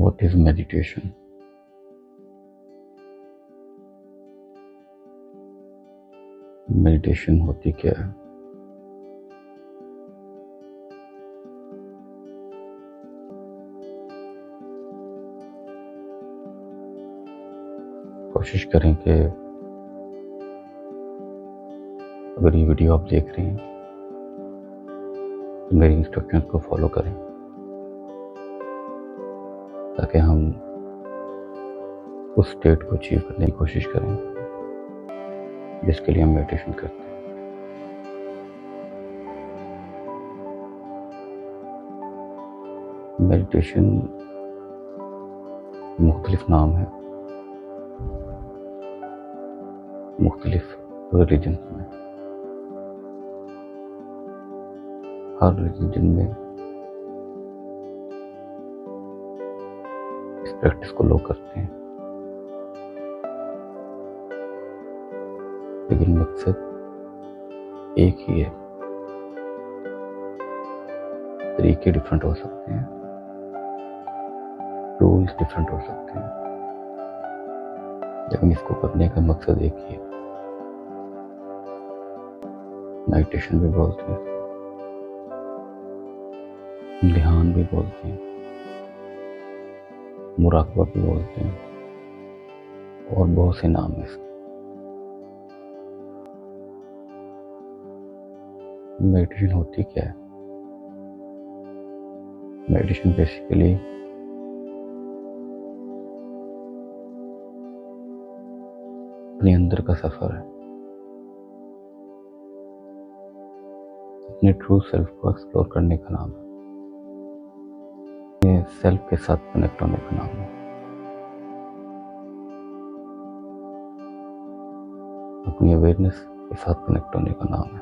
What is meditation? Meditation होती क्या है? कोशिश करें कि अगर ये वीडियो आप देख रहे हैं तो मेरी इंस्ट्रक्शंस को फॉलो करें ताकि हम उस स्टेट को अचीव करने की कोशिश करें जिसके लिए हम मेडिटेशन करते हैं। मेडिटेशन मुख्तलिफ नाम है मुख्तलिफ रिलीजन में। हर रिलीजन में इस प्रैक्टिस को लोग करते हैं, लेकिन मकसद एक ही है। तरीके डिफरेंट हो सकते हैं, टूल्स डिफरेंट हो सकते हैं, लेकिन इसको करने का मकसद एक ही है। मेडिटेशन भी बोलते हैं, ध्यान भी बोलते हैं, मुराकबा भी बोलते हैं और बहुत से नाम है इसके। मेडिटेशन होती क्या है? मेडिटेशन बेसिकली अपने अंदर का सफर है, अपने ट्रू सेल्फ को एक्सप्लोर करने का नाम है, अपने सेल्फ के साथ कनेक्ट होने का नाम है, अपनी अवेयरनेस के साथ कनेक्ट होने का नाम है,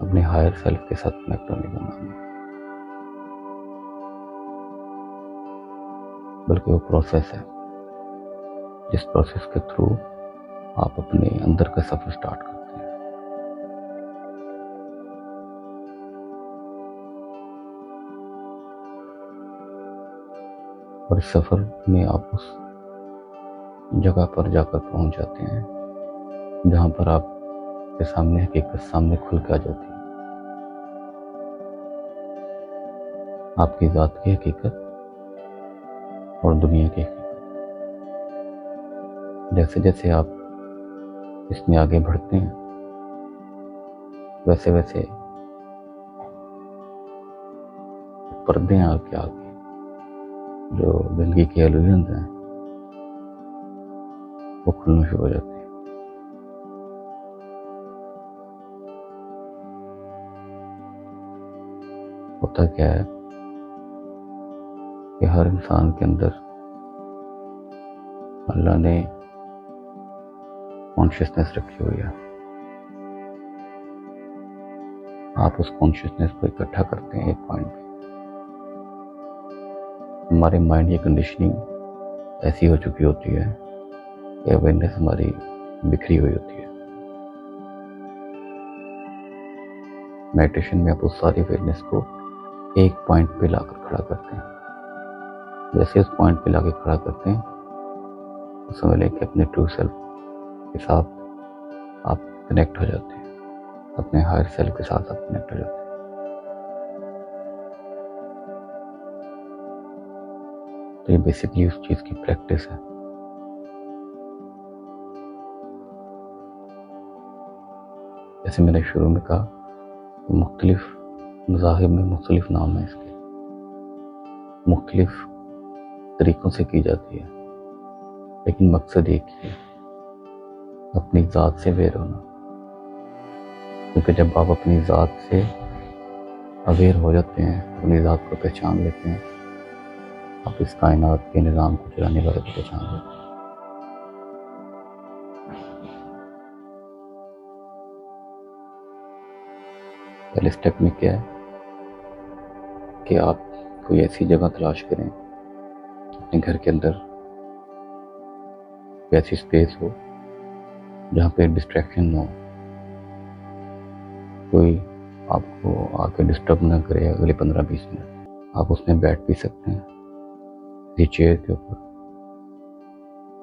अपने हायर सेल्फ के साथ कनेक्ट होने का नाम है। बल्कि वो प्रोसेस है जिस प्रोसेस के थ्रू आप अपने अंदर का सफर स्टार्ट करते हैं। और इस सफर में आप उस जगह पर जाकर पहुंच जाते हैं जहां पर आपके सामने हकीकत सामने खुल के आ जाती है। आपकी जात की हकीकत और दुनिया की हकीकत। जैसे जैसे आप इसमें आगे बढ़ते हैं वैसे वैसे पर्दे आगे आगे जो जिंदगी के इल्यूजन्स हैं वो खुलना शुरू हो जाते हैं। होता क्या है कि हर इंसान के अंदर अल्लाह ने कॉन्शियसनेस रखी हुई है। आप उस कॉन्शियसनेस को इकट्ठा करते हैं एक पॉइंट पे। हमारे माइंड की कंडीशनिंग ऐसी हो चुकी होती है कि अवेयरनेस हमारी बिखरी हुई होती है। मेडिटेशन में आप उस सारी अवेयरनेस को एक पॉइंट पे लाकर खड़ा करते हैं। जैसे उस पॉइंट पे लाकर खड़ा करते हैं तो समझ लें कि अपने ट्रू सेल्फ के साथ आप कनेक्ट हो जाते हैं, अपने हायर सेल्फ के साथ आप कनेक्ट हो जाते हैं। तो ये बेसिकली उस चीज की प्रैक्टिस है। जैसे मैंने शुरू में कहा, मुख्तलिफ मज़ाहिब में मुख्तलिफ नाम है इसके, मुख्तलिफ तरीक़ों से की जाती है, लेकिन मकसद एक ही है, अपनी ज़ात से अवेयर होना। क्योंकि जब आप अपनी ज़ात से अवेयर हो जाते हैं, अपनी ज़ात को पहचान लेते हैं, आप इस कायनात के निज़ाम को चलाने वाले को पहचान लेते हैं। पहले स्टेप में क्या है कि आप कोई ऐसी जगह तलाश करें अपने घर के अंदर, ऐसी स्पेस हो जहाँ पे डिस्ट्रैक्शन ना हो, कोई आपको आके डिस्टर्ब ना करे अगले 15-20 मिनट। आप उसमें बैठ भी सकते हैं, किसी चेयर के ऊपर,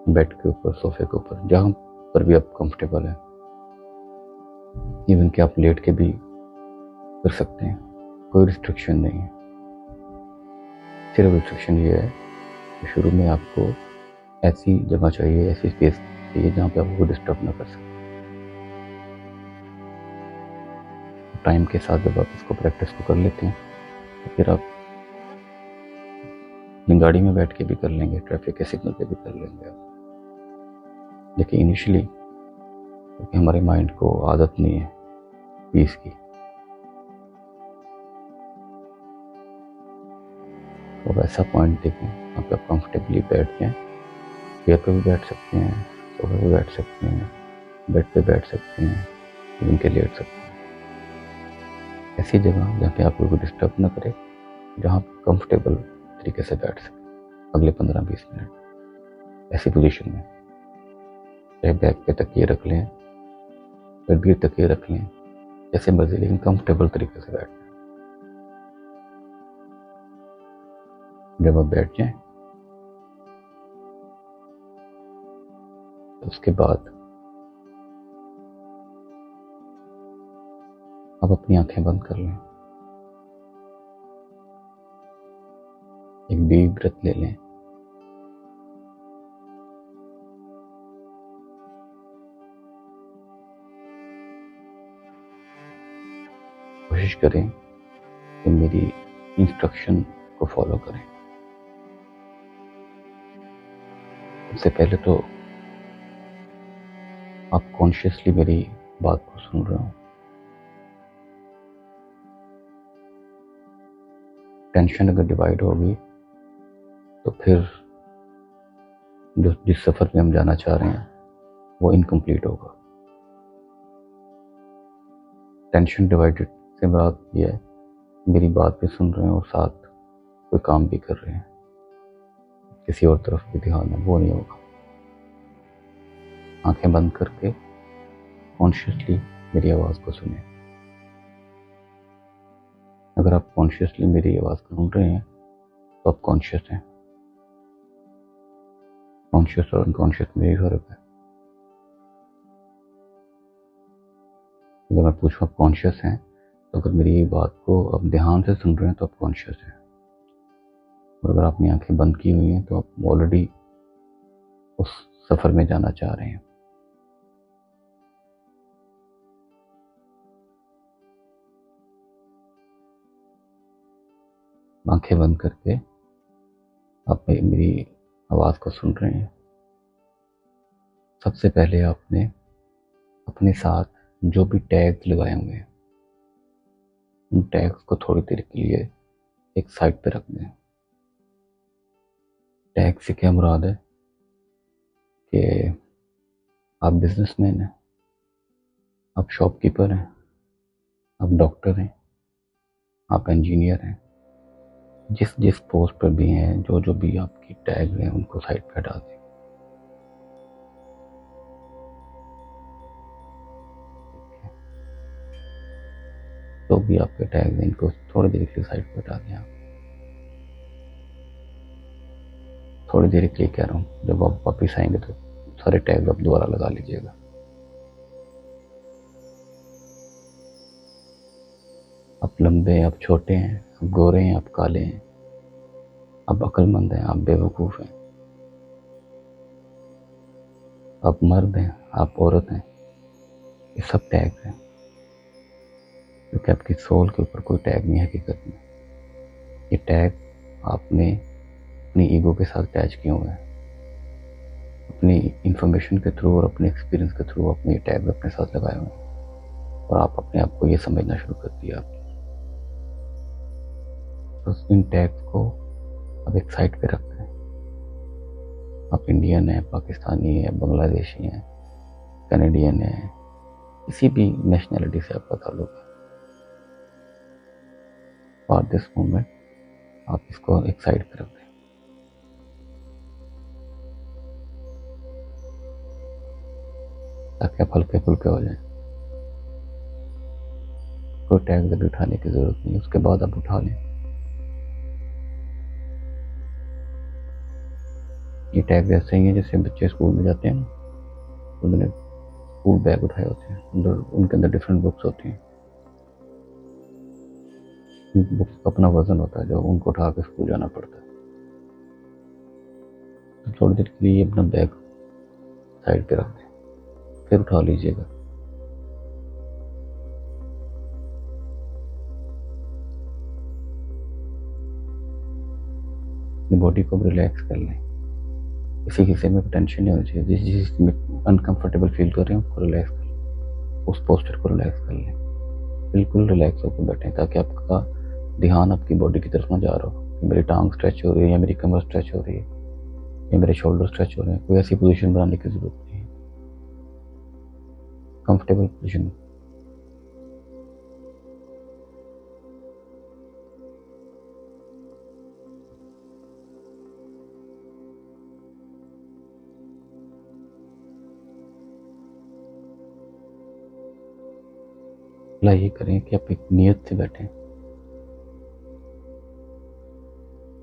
बेड के ऊपर, सोफे के ऊपर, जहाँ पर भी आप कंफर्टेबल है। इवन कि आप लेट के भी कर सकते हैं, कोई रिस्ट्रिक्शन नहीं है। सिर्फ रिस्ट्रिक्शन ये है कि शुरू में आपको ऐसी जगह चाहिए, ऐसी स्पेस चाहिए जहाँ पे आपको डिस्टर्ब ना कर सके। टाइम के साथ जब आप इसको प्रैक्टिस को कर लेते हैं तो फिर आप अपनी गाड़ी में बैठ के भी कर लेंगे, ट्रैफिक के सिग्नल पे भी कर लेंगे आप। लेकिन इनिशियली क्योंकि हमारे माइंड को आदत नहीं है पीस की, तो वैसा पॉइंट देखें वहाँ पे आप कंफर्टेबली बैठ जाएं। चेयर पे भी बैठ सकते हैं, सोफे पे बैठ सकते हैं, बेड पे बैठ सकते हैं, इवन के लेट सकते हैं। ऐसी जगह जहाँ पे आपको कोई डिस्टर्ब ना करे, जहाँ कंफर्टेबल तरीके से बैठ सके अगले 15-20 मिनट। ऐसी पोजीशन में चाहे बैक पे तकिए रख लें, फिर भी तकिए रख लें, जैसे मर्जी, लेकिन कंफर्टेबल तरीके से बैठ। जब आप बैठ जाएं तो उसके बाद आप अपनी आंखें बंद कर लें, एक डीप ब्रेथ ले लें। कोशिश करें कि मेरी इंस्ट्रक्शन को फॉलो करें। सबसे पहले तो आप कॉन्शियसली मेरी बात को सुन रहे हो। टेंशन अगर डिवाइड होगी तो फिर जिस सफ़र में हम जाना चाह रहे हैं वो इनकम्प्लीट होगा। टेंशन डिवाइडेड से मुराद ये है मेरी बात भी सुन रहे हैं और साथ कोई काम भी कर रहे हैं, किसी और तरफ भी ध्यान है, वो नहीं होगा। आंखें बंद करके कॉन्शियसली मेरी आवाज़ को सुने। अगर आप कॉन्शियसली मेरी आवाज़ को सुन रहे हैं तो आप कॉन्शियस हैं। कॉन्शियस और अनकॉन्शियस में यही फर्क है। अगर मैं पूछूं आप कॉन्शियस हैं, तो अगर मेरी बात को आप ध्यान से सुन रहे हैं तो आप कॉन्शियस हैं। और अगर आपने आंखें बंद की हुई हैं तो आप ऑलरेडी उस सफ़र में जाना चाह रहे हैं। आंखें बंद करके आप मेरी आवाज़ को सुन रहे हैं। सबसे पहले आपने अपने साथ जो भी टैग लगाए हुए हैं उन टैग्स को थोड़ी देर के लिए एक साइड पे रख दें। टैग से क्या मुराद है कि आप बिजनेसमैन हैं, आप शॉपकीपर हैं, आप डॉक्टर हैं, आप इंजीनियर हैं, जिस जिस पोस्ट पर भी हैं, जो जो भी आपकी टैग हैं उनको साइड पे हटा दें। तो भी आपके टैग हैं इनको थोड़ी देर के लिए साइड पे हटा दें। आप थोड़ी देर के लिए कह रहा हूँ, जब आप वापिस आएंगे तो सारे टैग आप दोबारा लगा लीजिएगा। आप लंबे हैं, आप छोटे हैं, आप गोरे हैं, आप काले हैं, आप अक्लमंद हैं, आप बेवकूफ़ हैं, आप मर्द हैं, आप औरत हैं, ये सब टैग हैं। क्योंकि आपकी सोल के ऊपर कोई टैग नहीं है हकीकत में। ये टैग आपने अपनी ईगो के साथ अटैच किए हुए हैं। अपनी इंफॉर्मेशन के थ्रू और अपने एक्सपीरियंस के थ्रू अपने टैग अपने साथ लगाए हुए हैं और आप अपने आप को ये समझना शुरू कर दिया। तो इन टैग्स को अब एक साइड पे रखते हैं। आप इंडियन हैं, पाकिस्तानी हैं, बांग्लादेशी हैं, कैनेडियन हैं, किसी भी नेशनैलिटी से आपका ताल्लुक है, फॉर दिस मोमेंट आप इसको एक साइड पे रख दें। ताकि आप हल्के फुल्के हो जाएं। कोई टैग अभी उठाने की ज़रूरत नहीं, उसके बाद आप उठा लें। ये टैग ऐसे ही हैं जैसे बच्चे स्कूल में जाते हैं ना, उन्होंने स्कूल बैग उठाए होते हैं, अंदर उनके अंदर डिफरेंट बुक्स होती हैं। बुक्स का अपना वजन होता है जो उनको उठा के स्कूल जाना पड़ता है। तो थोड़ी देर के लिए अपना बैग साइड पे रख दें, फिर उठा लीजिएगा। अपनी बॉडी को रिलैक्स कर लें। किसी हिस्से में टेंशन नहीं होनी चाहिए। जिस जिस में अनकंफर्टेबल फील कर रहे हैं उसको रिलैक्स कर लें, उस पोस्चर को रिलैक्स कर लें। बिल्कुल रिलैक्स होकर बैठें ताकि आपका ध्यान आपकी बॉडी की तरफ ना जा रहा हो कि मेरी टांग स्ट्रेच हो रही है या मेरी कमर स्ट्रेच हो रही है या मेरे शोल्डर स्ट्रेच हो रहे हैं। कोई ऐसी पोजीशन बनाने की जरूरत नहीं है। Comfortable position. ये करें कि आप एक नियत से बैठें।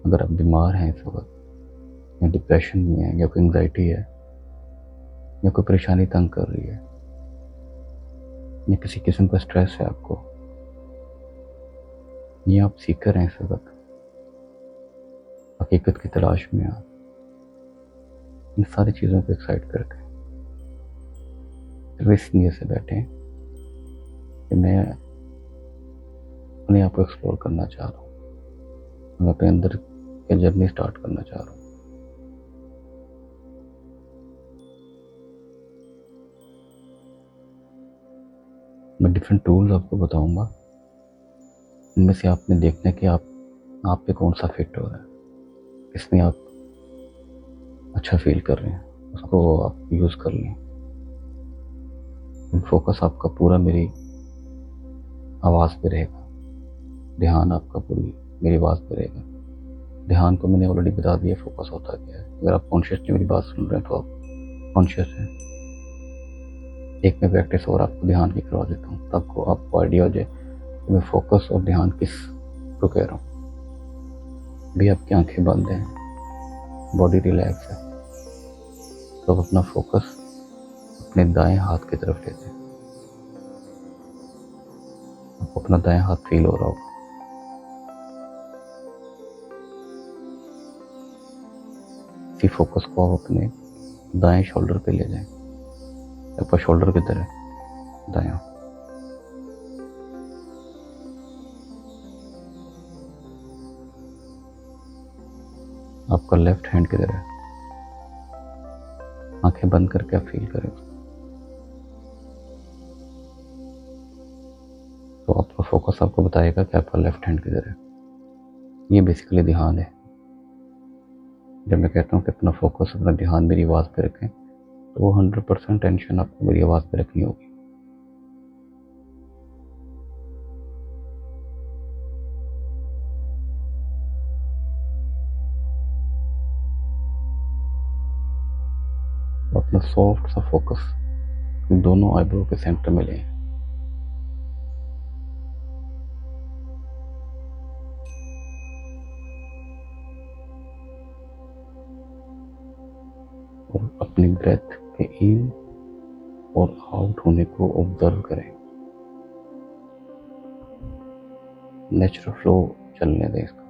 अगर आप बीमार हैं इस वक्त, या डिप्रेशन में है, या कोई एंग्जाइटी है, या कोई परेशानी तंग कर रही है, या किसी किस्म का स्ट्रेस है आपको, या आप सीकर हैं इस वक्त, हकीकत की तलाश में आप, इन सारी चीज़ों को एक साइड करके सिर्फ इस नियत से बैठें कि मैं अपने आप को एक्सप्लोर करना चाह रहा हूँ, मैं अपने अंदर की जर्नी स्टार्ट करना चाह रहा हूँ। मैं डिफरेंट टूल्स आपको बताऊंगा, इनमें से आपने देखना है कि आप पे कौन सा फिट हो रहा है, इसमें आप अच्छा फील कर रहे हैं, उसको आप यूज़ कर लें। फोकस आपका पूरा मेरी आवाज़ पे रहेगा, ध्यान आपका पूरी मेरी आवाज़ पे रहेगा। ध्यान को मैंने ऑलरेडी बता दिया फोकस होता क्या है। अगर आप कॉन्शियसली मेरी बात सुन रहे हैं तो आप कॉन्शियस हैं। एक में प्रैक्टिस और आपको ध्यान की करवा देता हूँ, तब आपको आइडिया हो जाए कि मैं फोकस और ध्यान किस को कह रहा हूँ। भी आपकी आंखें बंद हैं, बॉडी रिलैक्स है, तो आप अपना फोकस अपने दाएं हाथ की तरफ लेते हैं। आपको अपना दाएं हाथ फील हो रहा होगा। इसी फोकस को आप अपने दाएं शोल्डर पे ले जाएं। आपका शोल्डर किधर है? दायां। आपका लेफ्ट हैंड किधर है? आंखें बंद करके आप फील करें। तो आपका फोकस आपको बताएगा कि आपका लेफ्ट हैंड किधर है। ये बेसिकली ध्यान है। जब मैं कहता हूँ कि अपना फोकस अपना ध्यान मेरी आवाज़ पे रखें, तो वो 100% टेंशन आपको मेरी आवाज़ पे रखनी होगी। अपना सॉफ्ट सा फोकस दोनों आईब्रो के सेंटर में लें। और अपनी ब्रेथ के इन और आउट होने को ऑब्जर्व करें। नेचुरल फ्लो चलने दें इसका।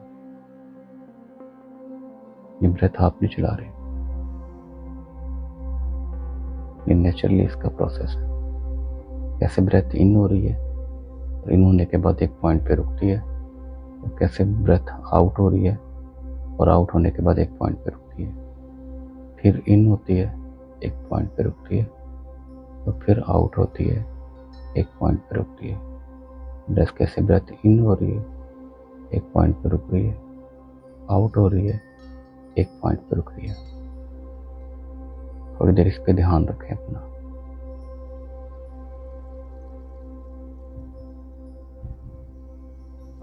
ये ब्रेथ आप नहीं चला रहे, ये नेचुरली इसका प्रोसेस है। कैसे ब्रेथ इन हो रही है और इन होने के बाद एक पॉइंट पे रुकती है, और कैसे ब्रेथ आउट हो रही है और आउट होने के बाद एक पॉइंट पे रुकती है, फिर इन होती है, एक पॉइंट पे रुकती है, और फिर आउट होती है, एक पॉइंट पे रुकती है। ब्रेथ कैसे ब्रेथ इन हो रही है, एक पॉइंट पे रुक रही है, आउट हो रही है, एक पॉइंट पे रुक रही है। थोड़ी देर इस पे ध्यान रखें अपना।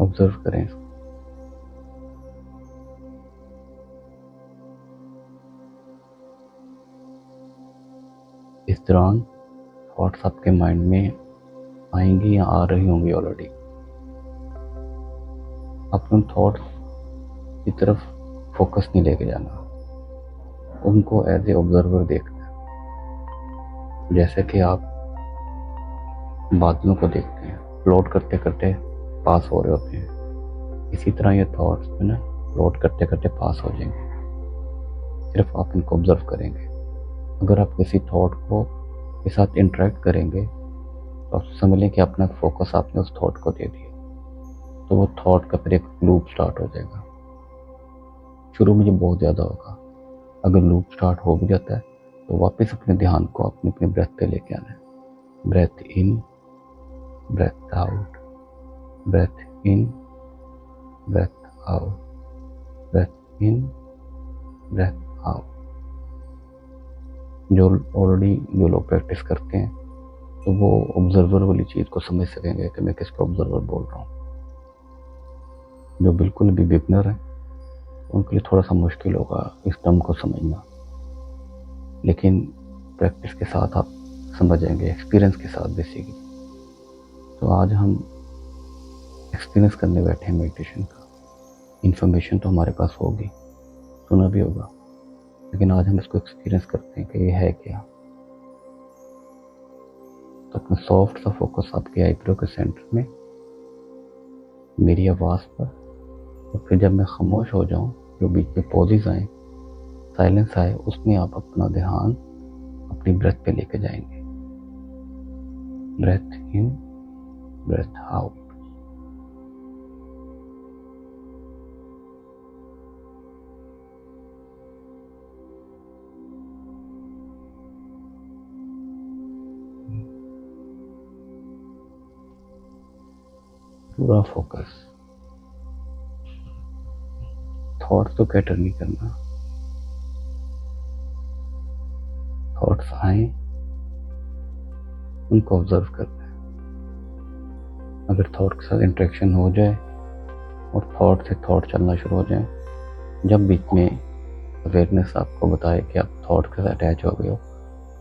ऑब्जर्व करें इसको। इस दौरान थॉट्स आपके माइंड में आएंगी या आ रही होंगी ऑलरेडी। आप उन थॉट्स की तरफ फोकस नहीं लेके जाना, उनको एज ए ऑब्जर्वर देखना है। जैसे कि आप बादलों को देखते हैं, फ्लोट करते करते पास हो रहे होते हैं, इसी तरह ये थॉट्स में ना फ्लोट करते करते पास हो जाएंगे। सिर्फ आप इनको ऑब्जर्व करेंगे। अगर आप किसी थॉट को के साथ इंटरेक्ट करेंगे तो आप समझ लें कि अपना फोकस आपने उस थॉट को दे दिया, तो वो थॉट का फिर एक लूप स्टार्ट हो जाएगा। शुरू में ये बहुत ज़्यादा होगा। अगर लूप स्टार्ट हो भी जाता है तो वापस अपने ध्यान को अपने अपने ब्रेथ पे लेके आना है। Breath in, breath out, breath in, breath out, breath in, breath out. जो लोग प्रैक्टिस करते हैं तो वो ऑब्जर्वर वाली चीज़ को समझ सकेंगे कि मैं किसको ऑब्जर्वर बोल रहा हूँ। जो बिल्कुल भी बिगनर है उनके लिए थोड़ा सा मुश्किल होगा इस टर्म को समझना, लेकिन प्रैक्टिस के साथ आप समझ जाएंगे, एक्सपीरियंस के साथ बेसिकली। तो आज हम एक्सपीरियंस करने बैठे हैं मेडिटेशन का। इन्फॉर्मेशन तो हमारे पास होगी, सुना भी होगा, लेकिन आज हम इसको एक्सपीरियंस करते हैं कि ये है क्या। तो अपना सॉफ्ट सा फोकस आपके आईब्रो के सेंटर में, मेरी आवाज़ पर, और फिर जब मैं खामोश हो जाऊं, जो बीच में पॉजेज आए, साइलेंस आए, उसमें आप अपना ध्यान अपनी ब्रेथ पे लेके जाएंगे। Breath in, breath out. पूरा फोकस। थॉट्स तो कैटर नहीं करना। थॉट्स आए, उनको ऑब्जर्व करना है। अगर थॉट के साथ इंटरेक्शन हो जाए और थॉट से थॉट चलना शुरू हो जाए, जब बीच में अवेयरनेस आपको बताए कि आप थॉट के साथ अटैच हो गए हो,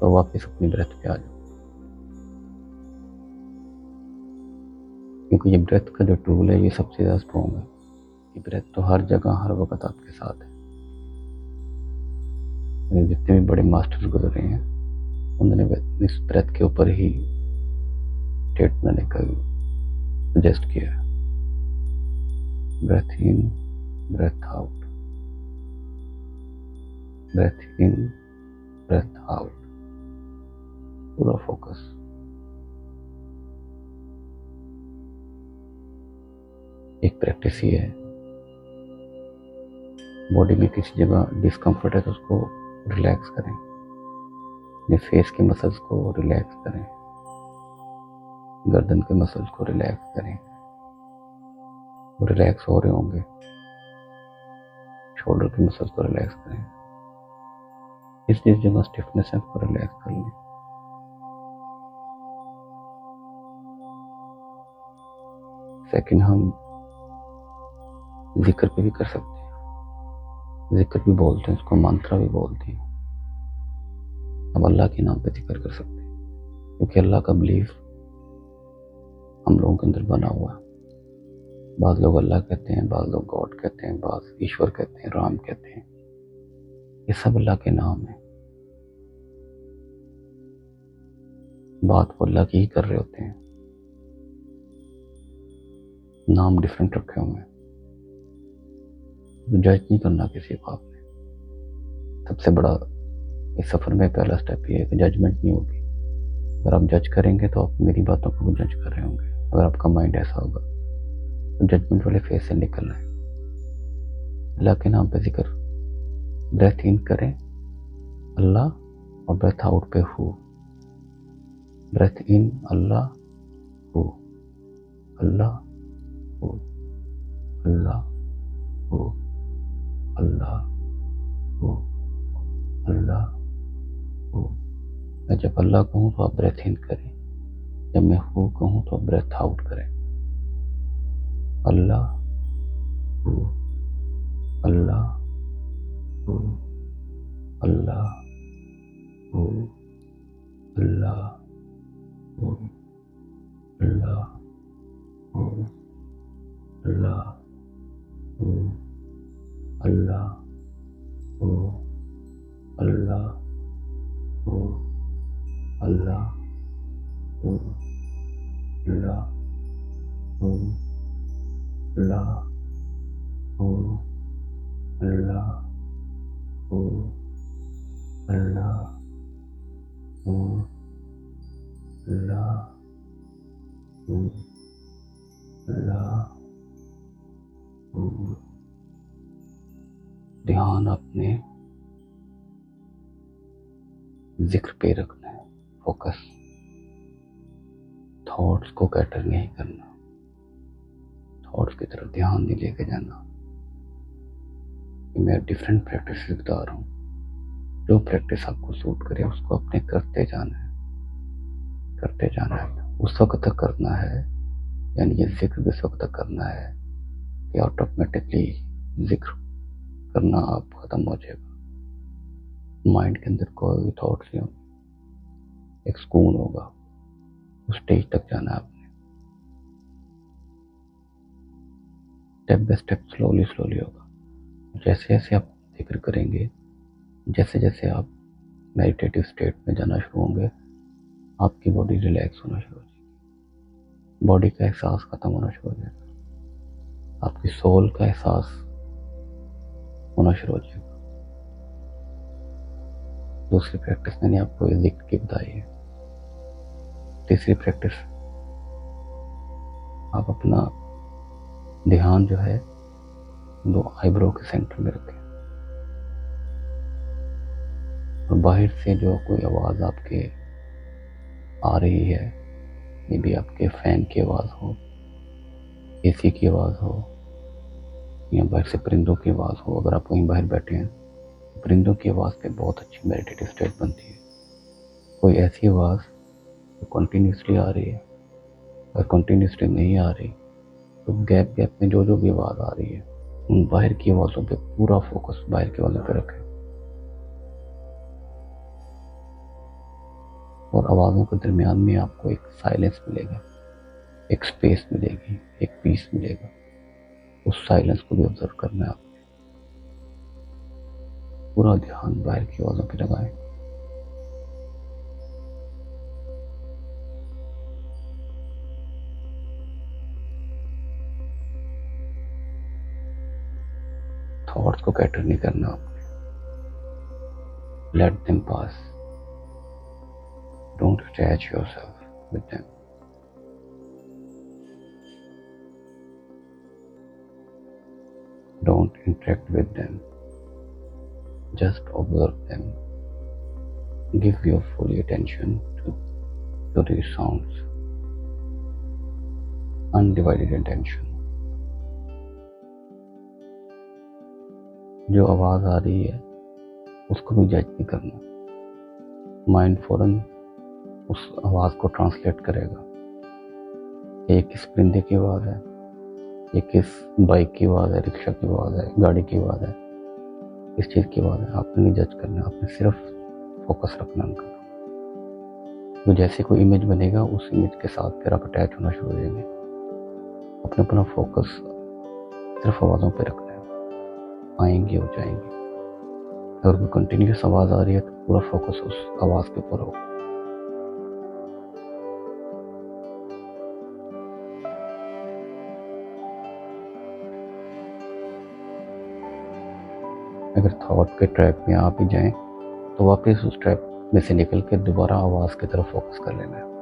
तो वापस अपनी ब्रेथ पे आ जाओ। क्योंकि ये ब्रेथ का जो टूल है ये सबसे ज़्यादा स्ट्रॉन्ग है। ये ब्रेथ तो हर जगह हर वक्त आपके साथ है। जितने भी बड़े मास्टर्स गुजरे हैं उन्होंने इस ब्रेथ के ऊपर ही स्टेटमेंट का सजेस्ट किया है। Breath in, breath out, breath in, breath out. पूरा फोकस। एक प्रैक्टिस ये है, बॉडी में किसी जगह डिस्कम्फर्ट है तो उसको रिलैक्स करें। अपने फेस के मसल्स को रिलैक्स करें, गर्दन के मसल्स को रिलैक्स करें। वो रिलैक्स हो रहे होंगे। शोल्डर के मसल्स को रिलैक्स करें। जिस जगह स्टिफनेस है उसको रिलैक्स कर लें। सेकंड, हम जिक्र भी कर सकते हैं। जिक्र भी बोलते हैं, उसको मंत्रा भी बोलते हैं। अब अल्लाह के नाम पे जिक्र कर सकते हैं, क्योंकि अल्लाह का बिलीफ हम लोगों के अंदर बना हुआ है। बाद लोग अल्लाह कहते हैं, बाद लोग गॉड कहते हैं, बाद ईश्वर कहते हैं, राम कहते हैं। ये सब अल्लाह के नाम है। बात वो अल्लाह की ही कर रहे होते हैं, नाम डिफरेंट रखे हुए हैं। जज नहीं करना किसी को आपने। सबसे बड़ा इस सफर में पहला स्टेप ये है कि जजमेंट नहीं होगी। अगर आप जज करेंगे तो आप मेरी बातों को जज कर रहे होंगे। अगर आपका माइंड ऐसा होगा तो जजमेंट वाले फेस से निकलना है। अल्लाह के नाम पे जिक्र। ब्रेथ इन करें अल्लाह और ब्रेथ आउट पे हु। ब्रेथ इन अल्लाह, हु, अल्लाह, हु, अल्लाह, हु, अल्लाह, हु, अल्लाह, हु। मैं जब अल्लाह कहूँ तो आप ब्रेथ इन करें, जब मैं हु कहूँ तो आप ब्रेथ आउट करें। अल्लाह, हु, अल्लाह, हु, अल्लाह, हु, अल्लाह, हु, अल्लाह, हु, अल्लाह, हु, अल्लाह, हु, अल्लाह हू अल्लाह हू अल्लाह हू अल्लाह हू अल्लाह हू अल्लाह हू अल्लाह हू। ध्यान अपने जिक्र पे रखना है, फोकस। थॉट्स को कैटर नहीं करना, थॉट्स की तरफ ध्यान नहीं लेके जाना। मैं डिफरेंट प्रैक्टिस बता रहा हूँ, जो प्रैक्टिस आपको सूट करे उसको अपने करते जाना है, करते जाना है। उस वक्त तक करना है, यानी ये जिक्र भी उस वक्त तक करना है कि ऑटोमेटिकली जिक्र करना आप खत्म हो जाएगा। माइंड के अंदर कोई थॉट्स नहीं होंगे, एक सुकून होगा। उस स्टेज तक जाना है आपने। Step by step, slowly slowly होगा। जैसे जैसे आप जिक्र करेंगे, जैसे जैसे आप मेडिटेटिव स्टेट में जाना शुरू होंगे, आपकी बॉडी रिलैक्स होना शुरू हो जाएगी, बॉडी का एहसास खत्म होना शुरू हो जाएगा, आपकी सोल का एहसास होना शुरू हो जाएगा। दूसरी प्रैक्टिस मैंने आपको ये जिक्र की बताई है। तीसरी प्रैक्टिस, आप अपना ध्यान जो है दो आईब्रो के सेंटर में रखें, और बाहर से जो कोई आवाज़ आपके आ रही है, ये भी आपके फैन की आवाज़ हो, एसी की आवाज़ हो, या बाहर से परिंदों की आवाज़ हो। अगर आप कहीं बाहर बैठे हैं, परिंदों की आवाज़ पे बहुत अच्छी मेडिटेटिव स्टेट बनती है। कोई ऐसी आवाज़ जो कंटिन्यूसली आ रही है, अगर कंटिन्यूसली नहीं आ रही तो गैप गैप में जो जो भी आवाज़ आ रही है, उन बाहर की आवाज़ों पे पूरा फोकस बाहर की आवाज़ों पे रखें, और आवाज़ों के दरमियान में आपको एक साइलेंस मिलेगा, एक स्पेस मिलेगी, एक पीस मिलेगा। उस साइलेंस को भी ऑब्जर्व करना है आपने। पूरा ध्यान बाहर की आवाज़ों पे लगाएं। थॉट्स को कैटर नहीं करना आपने। Let them pass, don't attach yourself with them. Don't interact with them, just observe them. Give your full attention to these sounds, undivided attention. जो आवाज़ आ रही है उसको भी जज नहीं करना। माइंड फौरन उस आवाज़ को ट्रांसलेट करेगा। ये किस परिंदे की आवाज़ है, ये किस बाइक की आवाज़ है, रिक्शा की आवाज़ है, गाड़ी की आवाज़ है, किस चीज़ की आवाज़ है। आपने नहीं जज करना, आपने सिर्फ फोकस रखना उनका। तो जैसे कोई इमेज बनेगा, उस इमेज के साथ फिर आप अटैच होना शुरू हो जाएंगे। अपने अपना फोकस सिर्फ आवाज़ों पे रखना है, आएंगे और जाएंगे। अगर कोई कंटिन्यूस आवाज़ आ रही है तो पूरा फोकस उस आवाज़ के ऊपर होगा। अगर थॉट के ट्रैक में आप ही जाएं तो वापस उस ट्रैक में से निकल के दोबारा आवाज़ की तरफ फोकस कर लेना है।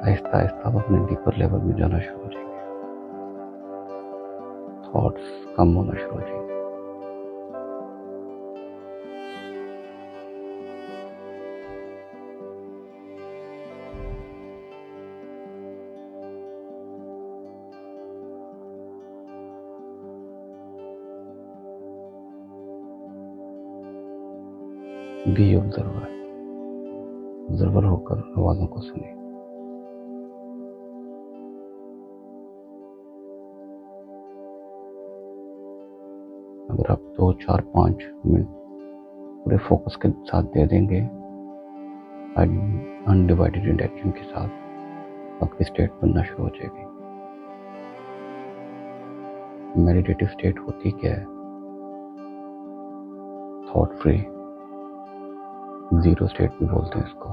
आहिस्ता आहिस्ता आप अपने डीपर लेवल में जाना शुरू हो जाएंगे, थॉट्स कम होना शुरू हो जाएंगे। बी ऑब्जर्वर, ऑब्जर्वर होकर आवाज़ों को सुनिए। अगर आप 2, 4, 5 मिनट पूरे फोकस के साथ दे देंगे, अनडिवाइडेड इंटेंशन के साथ, आपकी स्टेट बनना शुरू हो जाएगी। मेडिटेटिव स्टेट होती क्या है? थॉट फ्री, जीरो स्टेट भी बोलते हैं इसको,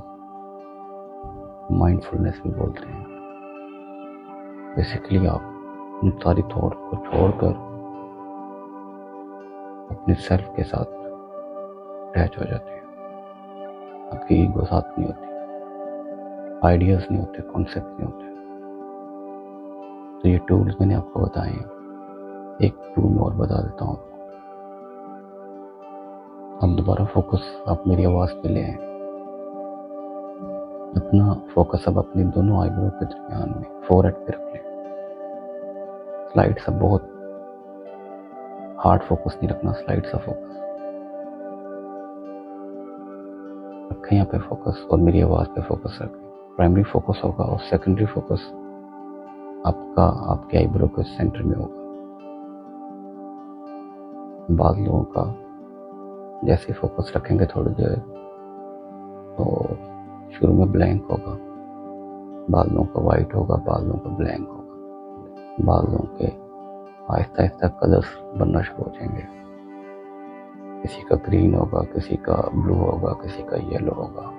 माइंडफुलनेस भी बोलते हैं। बेसिकली आप उन सारी थॉट को छोड़कर अपने सेल्फ के साथ अटैच हो जाते हैं। आपकी ईगो साथ नहीं होती, आइडियाज नहीं होते, कॉन्सेप्ट नहीं होते। तो ये टूल्स मैंने आपको बताए हैं। एक टूल और बता देता हूँ आपको। अब दोबारा फोकस आप मेरी आवाज़ पे ले आए। अपना फोकस अब अपनी दोनों आईब्रो के दरमियान में फोरहेड पे रख लें। स्लाइड सा बहुत हार्ड फोकस नहीं रखना, स्लाइड सा फोकस रखें यहाँ पे फोकस, और मेरी आवाज़ पे फोकस रखें। प्राइमरी फोकस होगा और सेकेंडरी फोकस आपके आईब्रो के सेंटर में होगा। बाद लोगों का जैसे फोकस रखेंगे थोड़ी देर तो शुरू में ब्लैंक होगा, बाद लोगों का वाइट होगा, बाद लोगों का ब्लैंक होगा, बाद लोगों के आहिस्ता आहिस्ता कलर्स बनना शुरू हो जाएंगे। किसी का ग्रीन होगा, किसी का ब्लू होगा, किसी का येलो होगा,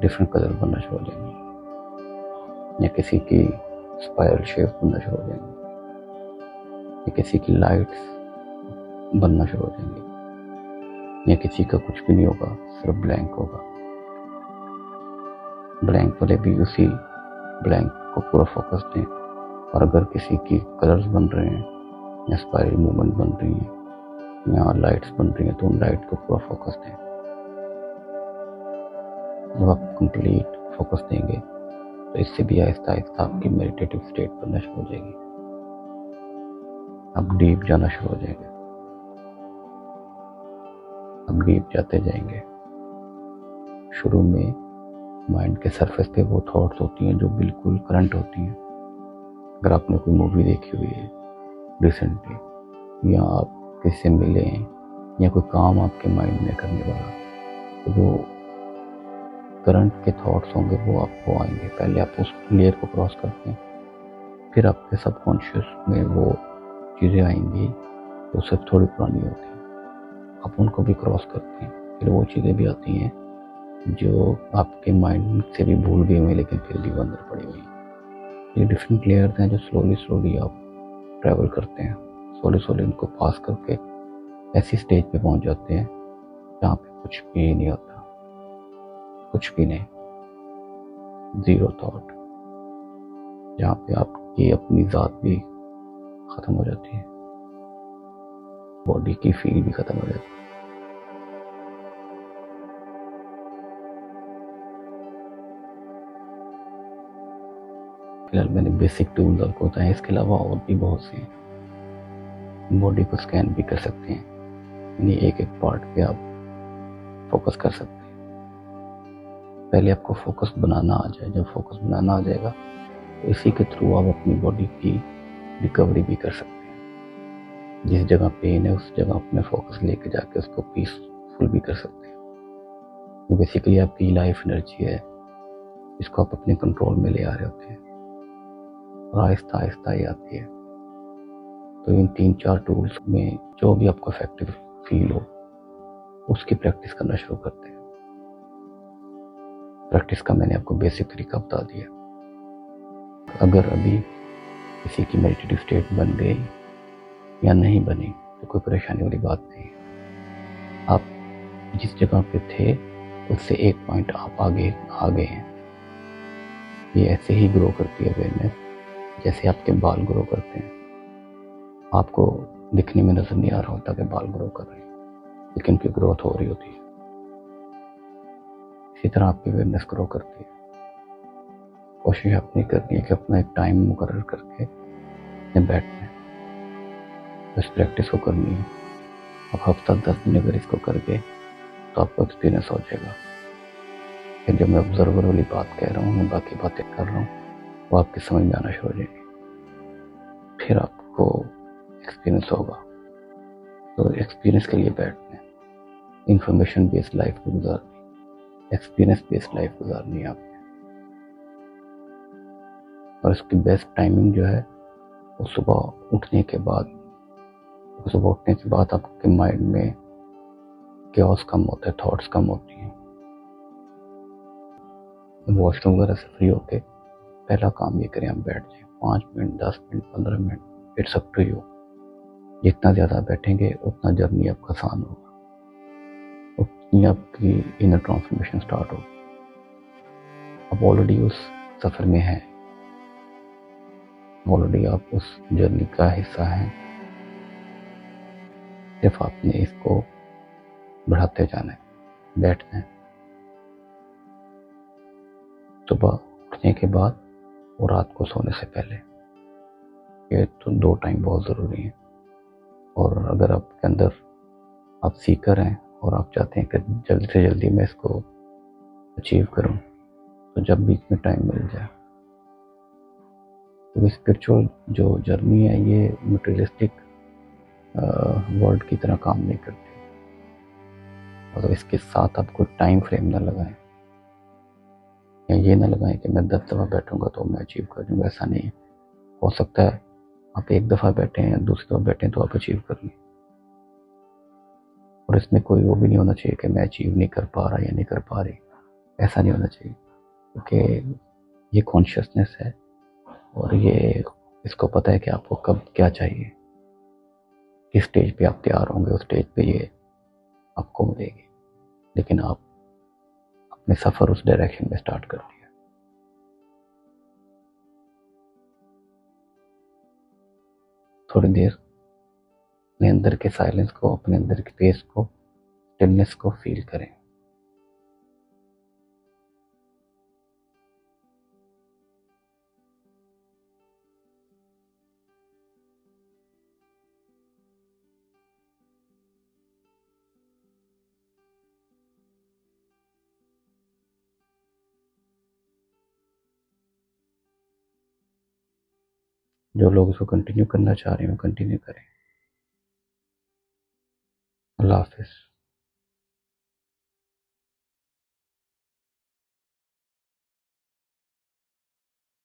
डिफरेंट कलर बनना शुरू हो जाएंगे। या किसी की स्पाइरल शेप बनना शुरू हो जाएंगे, या किसी की लाइट्स बनना शुरू हो जाएंगी, या किसी का कुछ भी नहीं होगा, सिर्फ ब्लैंक होगा। ब्लैंक वाले भी उसी ब्लैंक को पूरा फोकस दें। और अगर किसी की कलर्स बन रहे हैं या स्पाइरल मूवमेंट बन रही है या लाइट्स बन रही हैं तो उन लाइट को पूरा फोकस दें। जब आप कंप्लीट फोकस देंगे तो इससे भी आहिस्ता आहिस्ता आपकी मेडिटेटिव स्टेट बनना शुरू हो जाएगी। आप डीप जाना शुरू हो जाएंगे, आप डीप जाते जाएंगे। शुरू में माइंड के सरफेस पे वो थॉट्स होती हैं जो बिल्कुल करंट होती हैं। अगर आपने कोई मूवी देखी हुई है रिसेंटली, या आप किसी से मिले हैं, या कोई काम आपके माइंड में करने वाला, तो वो करंट के थॉट्स होंगे वो आपको आएंगे। पहले आप उस लेयर को क्रॉस करते हैं, फिर आपके सबकॉन्शियस में वो चीज़ें आएंगी जो सिर्फ थोड़ी पुरानी होती हैं, आप उनको भी क्रॉस करते हैं। फिर वो चीज़ें भी आती हैं जो आपके माइंड से भी भूल गए हुए लेकिन फिर भी अंदर पड़ी हुई हैं। ये डिफरेंट लेयर्स हैं जो स्लोली आप ट्रैवल करते हैं। स्लोली इनको पास करके ऐसी स्टेज पे पहुंच जाते हैं जहाँ पे कुछ भी नहीं होता, कुछ भी नहीं, जीरो थॉट, जहाँ पे आपकी अपनी ज़ात भी ख़त्म हो जाती है, बॉडी की फील भी ख़त्म हो जाती है। फिलहाल मैंने बेसिक टूल्स आपको बताए, इसके अलावा और भी बहुत से हैं। बॉडी को स्कैन भी कर सकते हैं, यानी एक एक पार्ट पे आप फोकस कर सकते हैं। पहले आपको फोकस बनाना आ जाए। जब फोकस बनाना आ जाएगा तो इसी के थ्रू आप अपनी बॉडी की रिकवरी भी कर सकते हैं। जिस जगह पेन है उस जगह अपने फोकस लेके जाके उसको पीसफुल भी कर सकते हैं। तो बेसिकली आपकी लाइफ एनर्जी है, इसको आप अपने कंट्रोल में ले आ रहे होते हैं और आहिस्ता आहिस्ता ही आती है। तो इन 3-4 टूल्स में जो भी आपको इफेक्टिव फील हो उसकी प्रैक्टिस करना शुरू करते हैं। प्रैक्टिस का मैंने आपको बेसिक तरीका बता दिया। अगर अभी किसी की मेडिटेटिव स्टेट बन गई या नहीं बनी तो कोई परेशानी वाली बात नहीं। आप जिस जगह पे थे उससे एक पॉइंट आप आगे आ गए हैं। ये ऐसे ही ग्रो करती है अवेयरनेस, जैसे आपके बाल ग्रो करते हैं। आपको दिखने में नजर नहीं आ रहा होता कि बाल ग्रो कर रहे हैं, लेकिन उनकी ग्रोथ हो रही होती है। इसी तरह आपकी अवेयरनेस ग्रो करती है। कोशिश अपनी करनी है कि अपना एक टाइम मुकर्रर करके बैठना है, बस प्रैक्टिस को करनी है। अब हफ्ता 10 दिन अगर इसको कर गए तो आपको एक्सपीरियंस हो जाएगा। फिर जब मैं ऑब्जर्वर वाली बात कह रहा हूँ, मैं बाकी बातें कर रहा हूँ, वो आपके समझ में आना शुरू हो जाएगी। फिर आपको एक्सपीरियंस होगा। तो एक्सपीरियंस के लिए बैठना है, इंफॉर्मेशन बेस्ड लाइफ को गुजारनी, एक्सपीरियंस बेस्ड लाइफ गुजारनी है आपने। और इसकी बेस्ट टाइमिंग जो है वो सुबह उठने के बाद। सुबह उठने के बाद आपके माइंड में क्योस कम होता है, थॉट्स कम होती हैं। वॉशरूम वगैरह से फ्री होके पहला काम ये करें, आप बैठ जाए 5 minute, 10 minute, 15 minute, it's up to you. जितना ज़्यादा बैठेंगे उतना जर्नी आपका आसान होगा, उतनी आपकी इनर ट्रांसफॉर्मेशन स्टार्ट होगी। आप ऑलरेडी उस सफ़र में हैं, ऑलरेडी आप उस जर्नी का हिस्सा हैं। सिर्फ आपने इसको बढ़ाते जाना है, बैठना है। सुबह उठने के बाद और रात को सोने से पहले, ये तो 2 टाइम बहुत ज़रूरी हैं। और अगर आपके अंदर आप सीकर हैं और आप चाहते हैं कि जल्दी से जल्दी मैं इसको अचीव करूं, तो जब बीच में टाइम मिल जाए। तो स्पिरिचुअल जो जर्नी है ये मटेरियलिस्टिक वर्ल्ड की तरह काम नहीं करती। मतलब इसके साथ आप कोई टाइम फ्रेम ना लगाएं, या ये ना लगाएं कि मैं 10 दफ़ा बैठूंगा तो मैं अचीव कर दूंगा। ऐसा नहीं है। हो सकता है आप एक दफ़ा बैठे हैं, दूसरी दफ़ा बैठे हैं तो आप अचीव कर लें। और इसमें कोई वो भी नहीं होना चाहिए कि मैं अचीव नहीं कर पा रहा या नहीं कर पा रही। ऐसा नहीं होना चाहिए, क्योंकि ये कॉन्शियसनेस है और ये इसको पता है कि आपको कब क्या चाहिए, किस स्टेज पे आप तैयार होंगे, उस स्टेज पे ये आपको मिलेगी। लेकिन आप अपने सफ़र उस डायरेक्शन में स्टार्ट कर दिया। थोड़ी देर अपने अंदर के साइलेंस को, अपने अंदर के पेस को, स्टिलनेस को फील करें। जो लोग इसको कंटिन्यू करना चाह रहे हैं वो कंटिन्यू करें। अल्लाह हाफिज़।